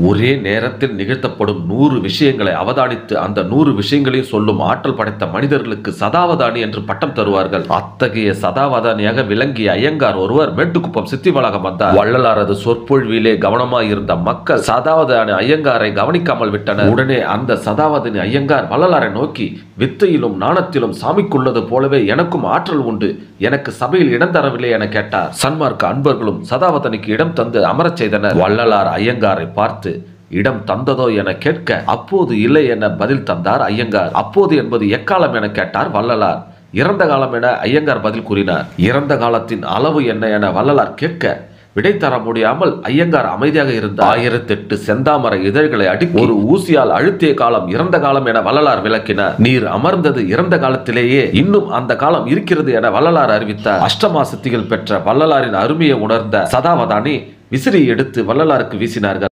ஒரே நேரத்தில் நிகழ்த்தப்படும் 100 விஷயங்களை அவதானித்து அந்த 100 விஷயங்களையும் சொல்லும் ஆற்றல் படைத்த மனிதர்களுக்கு சதாவதானி என்று பட்டம் தருவார்கள். அத்தகைய சதாவதானியாக விளங்கிய ஐயங்கார் ஒருவர் மேட்டுக்குப்பம் சித்தி வளாகம் வந்தார். வள்ளலாரது சொற்பொழிவிலே கவனமாய் இருந்த மக்கள் சதாவதானி ஐயங்காரை கவனிக்காமல் விட்டனர். உடனே அந்த சதாவதானி ஐயங்கார் வள்ளலாரை நோக்கி, வித்தையிலும் நாணத்திலும் சாமிக்குள்ளது போலவே எனக்கும் ஆற்றல் உண்டு, எனக்கு சபையில் இடம் தரவில்லை என கேட்டார். சன்மார்க்க அன்பர்களும் சதாவதானிக்கு இடம் தந்து அமரச் செய்தனர். வள்ளலார் ஐயங்காரை பார்த்து இடம் தந்ததோ என கேட்க, அப்போது இல்லை என பதில் தந்தார் ஐயங்கார். அப்போது என்பது எக்காலம் என கேட்டார் வள்ளலார். இறந்த காலம் என ஐயங்கார் பதில் கூறினார். இறந்த காலத்தின் அளவு என்ன என வள்ளலார் கேட்க, விடை தர முடியாமல் ஐயங்கார் அமைதியாக இருந்தார். 1008 செந்தாமரை இதழ்களை அடித்து ஒரு ஊசியால் அழுத்திய காலம் இறந்த காலம் என வள்ளலார் விளக்கினார். நீர் அமர்ந்தது இறந்த காலத்திலேயே, இன்னும் அந்த காலம் இருக்கிறது என வள்ளலார் அறிவித்தார். அஷ்டமா சித்திகள் பெற்ற வள்ளலாரின் அருமையை உணர்ந்த சதாவதானி விசிறி எடுத்து வள்ளலாருக்கு வீசினார்கள்.